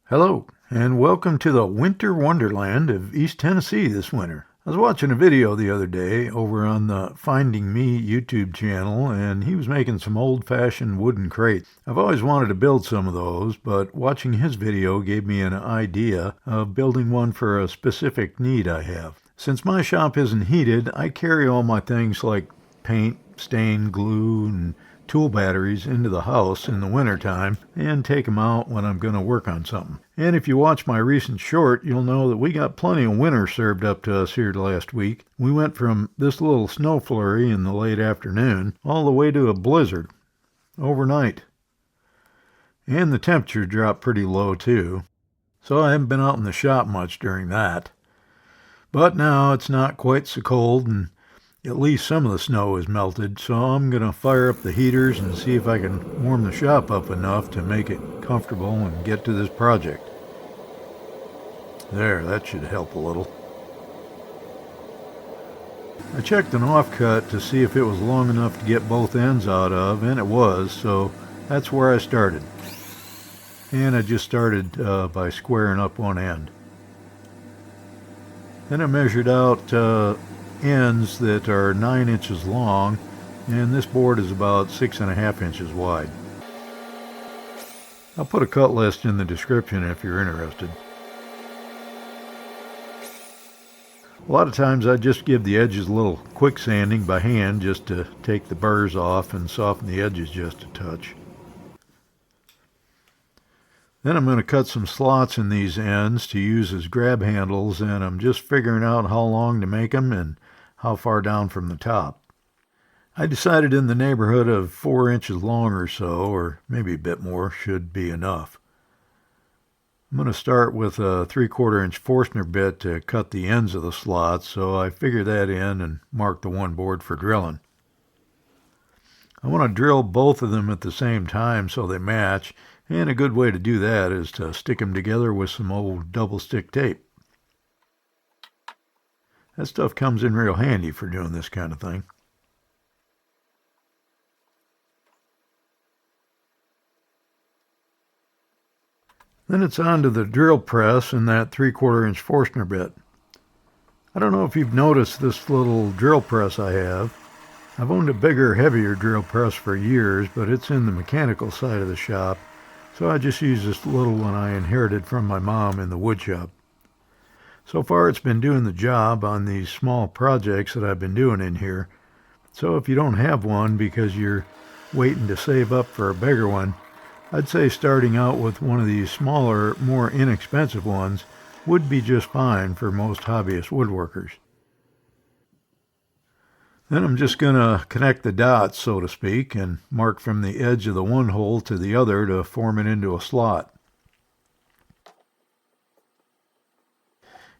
Hello, and welcome to the winter wonderland of East Tennessee this winter. I was watching a video the other day over on the Finding Me YouTube channel, and he was making some old-fashioned wooden crates. I've always wanted to build some of those, but watching his video gave me an idea of building one for a specific need I have. Since my shop isn't heated, I carry all my things like paint, stain, glue, and tool batteries into the house in the wintertime and take them out when I'm going to work on something. And if you watch my recent short, you'll know that we got plenty of winter served up to us here last week. We went from this little snow flurry in the late afternoon all the way to a blizzard overnight. And the temperature dropped pretty low too. So I haven't been out in the shop much during that. But now it's not quite so cold, and at least some of the snow is melted, so I'm going to fire up the heaters and see if I can warm the shop up enough to make it comfortable and get to this project. There, that should help a little. I checked an offcut to see if it was long enough to get both ends out of, and it was, so that's where I started. And I just started by squaring up one end. Then I measured out ends that are 9 inches long, and this board is about 6.5 inches wide. I'll put a cut list in the description if you're interested. A lot of times I just give the edges a little quick sanding by hand just to take the burrs off and soften the edges just a touch. Then I'm going to cut some slots in these ends to use as grab handles, and I'm just figuring out how long to make them and how far down from the top. I decided in the neighborhood of 4 inches long or so, or maybe a bit more, should be enough. I'm going to start with a 3/4 inch Forstner bit to cut the ends of the slots, so I figure that in and mark the one board for drilling. I want to drill both of them at the same time so they match, and a good way to do that is to stick them together with some old double stick tape. That stuff comes in real handy for doing this kind of thing. Then it's on to the drill press and that 3/4 inch Forstner bit. I don't know if you've noticed this little drill press I have. I've owned a bigger, heavier drill press for years, but it's in the mechanical side of the shop, so I just use this little one I inherited from my mom in the wood shop. So far it's been doing the job on these small projects that I've been doing in here. So if you don't have one because you're waiting to save up for a bigger one, I'd say starting out with one of these smaller, more inexpensive ones would be just fine for most hobbyist woodworkers. Then I'm just going to connect the dots, so to speak, and mark from the edge of the one hole to the other to form it into a slot.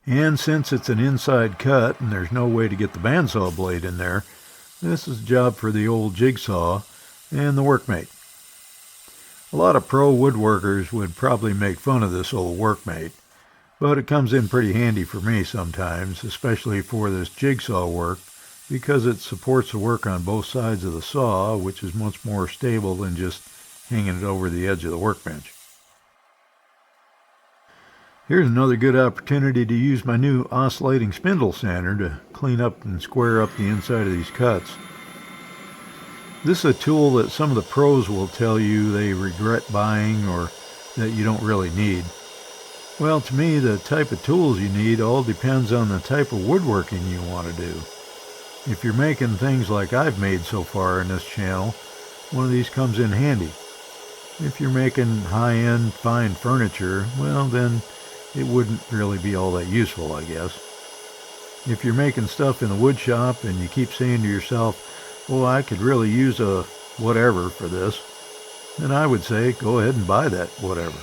And since it's an inside cut and there's no way to get the bandsaw blade in there, this is a job for the old jigsaw and the workmate. A lot of pro woodworkers would probably make fun of this old workmate, but it comes in pretty handy for me sometimes, especially for this jigsaw work, because it supports the work on both sides of the saw, which is much more stable than just hanging it over the edge of the workbench. Here's another good opportunity to use my new oscillating spindle sander to clean up and square up the inside of these cuts. This is a tool that some of the pros will tell you they regret buying or that you don't really need. Well, to me, the type of tools you need all depends on the type of woodworking you want to do. If you're making things like I've made so far in this channel, one of these comes in handy. If you're making high-end, fine furniture, well then it wouldn't really be all that useful, I guess. If you're making stuff in the wood shop and you keep saying to yourself, well, I could really use a whatever for this, then I would say go ahead and buy that whatever.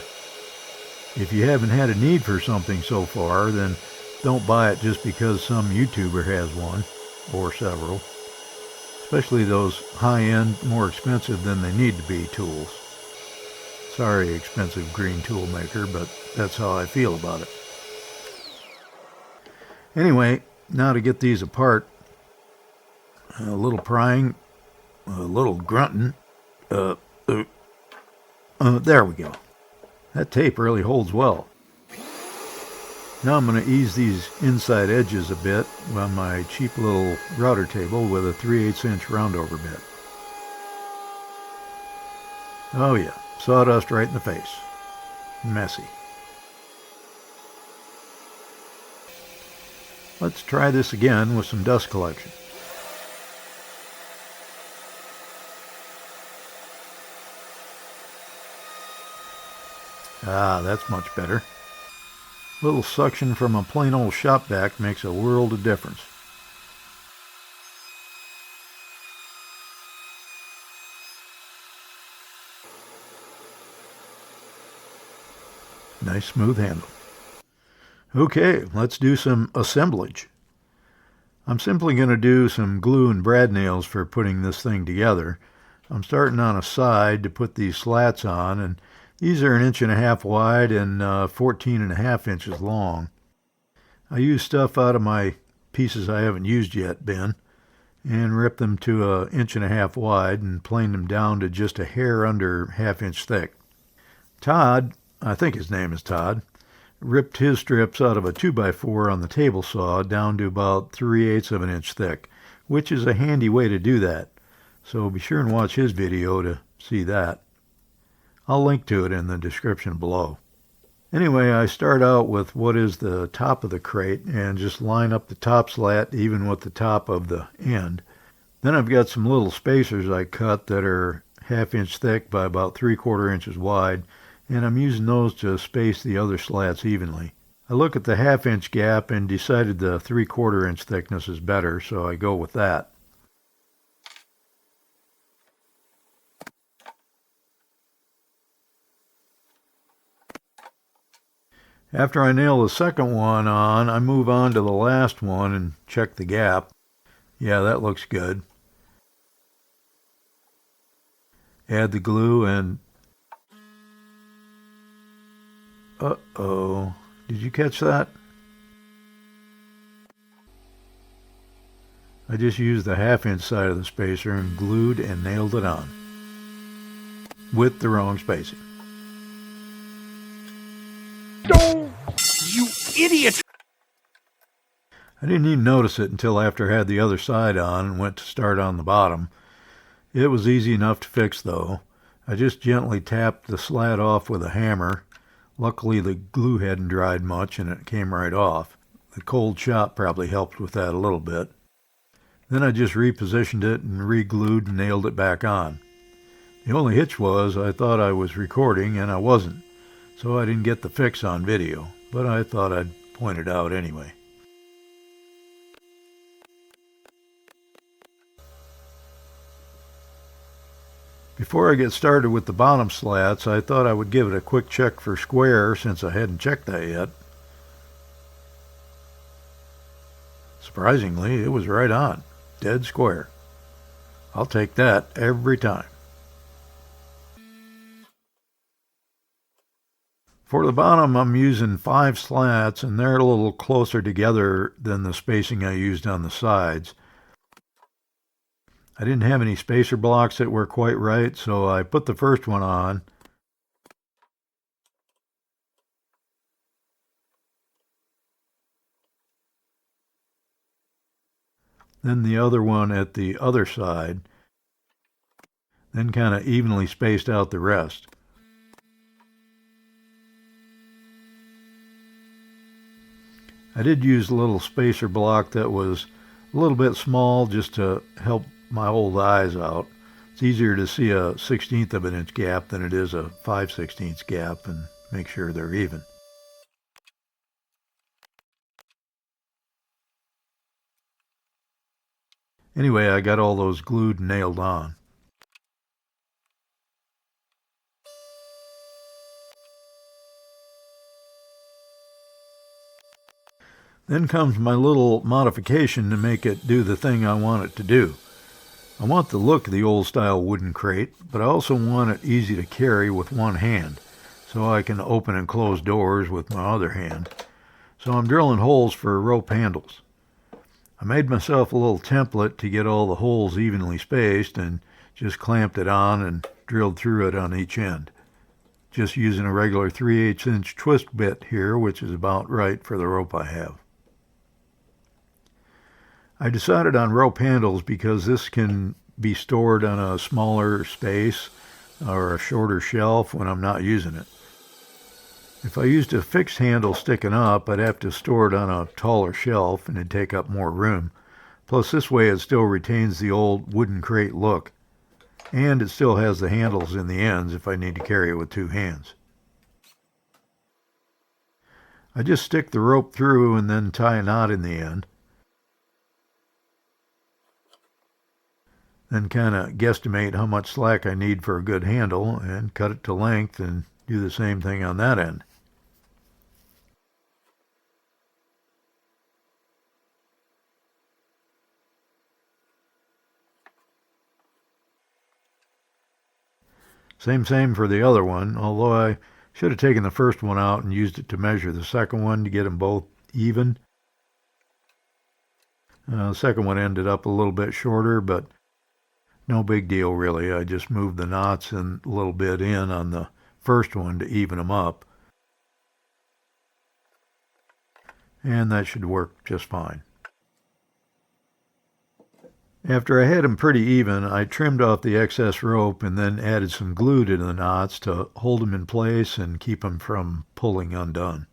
If you haven't had a need for something so far, then don't buy it just because some YouTuber has one, or several. Especially those high-end, more expensive than they need to be tools. Sorry, expensive green tool maker, but that's how I feel about it. Anyway, now to get these apart. A little prying, a little grunting. There we go. That tape really holds well. Now I'm going to ease these inside edges a bit on my cheap little router table with a 3/8 inch roundover bit. Oh yeah, sawdust right in the face. Messy. Let's try this again with some dust collection. Ah, that's much better. Little suction from a plain old shop vac makes a world of difference. Nice smooth handle. Okay, let's do some assemblage. I'm simply going to do some glue and brad nails for putting this thing together. I'm starting on a side to put these slats on, and these are 1.5 inches wide and 14.5 inches long. I used stuff out of my pieces I haven't used yet bin and ripped them to 1.5 inches wide and planed them down to just a hair under 1/2 inch thick. Todd, I think his name is Todd, ripped his strips out of a 2x4 on the table saw down to about 3/8 of an inch thick, which is a handy way to do that. So be sure and watch his video to see that. I'll link to it in the description below. Anyway, I start out with what is the top of the crate and just line up the top slat even with the top of the end. Then I've got some little spacers I cut that are 1/2 inch thick by about 3/4 inches wide, and I'm using those to space the other slats evenly. I look at the 1/2 inch gap and decided the 3/4 inch thickness is better, so I go with that. After I nail the second one on, I move on to the last one and check the gap. Yeah, that looks good. Add the glue and... Uh-oh. Did you catch that? I just used the 1/2 inch side of the spacer and glued and nailed it on. With the wrong spacing. No! You idiot! I didn't even notice it until after I had the other side on and went to start on the bottom. It was easy enough to fix though. I just gently tapped the slat off with a hammer. Luckily the glue hadn't dried much and it came right off. The cold shop probably helped with that a little bit. Then I just repositioned it and re-glued and nailed it back on. The only hitch was I thought I was recording and I wasn't, so I didn't get the fix on video, but I thought I'd point it out anyway. Before I get started with the bottom slats, I thought I would give it a quick check for square since I hadn't checked that yet. Surprisingly, it was right on, dead square. I'll take that every time. For the bottom, I'm using 5 slats, and they're a little closer together than the spacing I used on the sides. I didn't have any spacer blocks that were quite right, so I put the first one on. Then the other one at the other side. Then kind of evenly spaced out the rest. I did use a little spacer block that was a little bit small just to help my old eyes out. It's easier to see a 1/16 of an inch gap than it is a 5/16 gap and make sure they're even. Anyway, I got all those glued and nailed on. Then comes my little modification to make it do the thing I want it to do. I want the look of the old style wooden crate, but I also want it easy to carry with one hand, so I can open and close doors with my other hand. So I'm drilling holes for rope handles. I made myself a little template to get all the holes evenly spaced and just clamped it on and drilled through it on each end. just using a regular 3/8 inch twist bit here, which is about right for the rope I have. I decided on rope handles because this can be stored on a smaller space or a shorter shelf when I'm not using it. If I used a fixed handle sticking up, I'd have to store it on a taller shelf and it'd take up more room. Plus this way it still retains the old wooden crate look. And it still has the handles in the ends if I need to carry it with two hands. I just stick the rope through and then tie a knot in the end. Then kind of guesstimate how much slack I need for a good handle and cut it to length and do the same thing on that end. Same for the other one, although I should have taken the first one out and used it to measure the second one to get them both even. The second one ended up a little bit shorter, but no big deal really. I just moved the knots a little bit in on the first one to even them up. And that should work just fine. After I had them pretty even, I trimmed off the excess rope and then added some glue to the knots to hold them in place and keep them from pulling undone.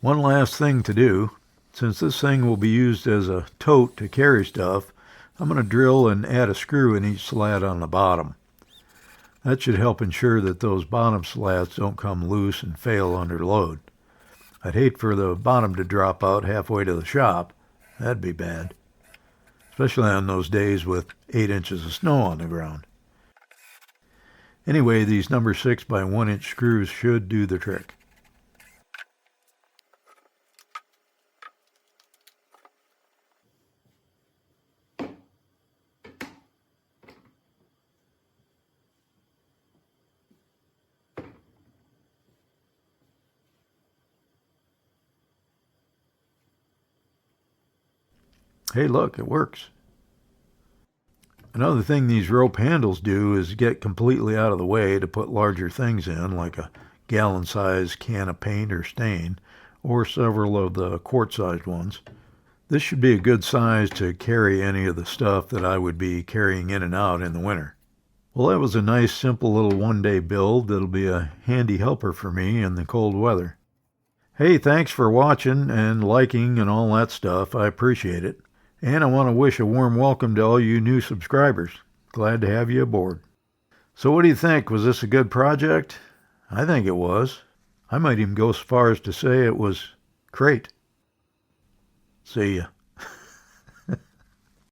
One last thing to do. Since this thing will be used as a tote to carry stuff, I'm going to drill and add a screw in each slat on the bottom. That should help ensure that those bottom slats don't come loose and fail under load. I'd hate for the bottom to drop out halfway to the shop. That'd be bad. Especially on those days with 8 inches of snow on the ground. Anyway, these number 6 by 1 inch screws should do the trick. Hey, look, it works. Another thing these rope handles do is get completely out of the way to put larger things in, like a gallon-sized can of paint or stain, or several of the quart-sized ones. This should be a good size to carry any of the stuff that I would be carrying in and out in the winter. Well, that was a nice, simple little one-day build that'll be a handy helper for me in the cold weather. Hey, thanks for watching and liking and all that stuff. I appreciate it. And I want to wish a warm welcome to all you new subscribers. Glad to have you aboard. So what do you think? Was this a good project? I think it was. I might even go so far as to say it was great. See ya.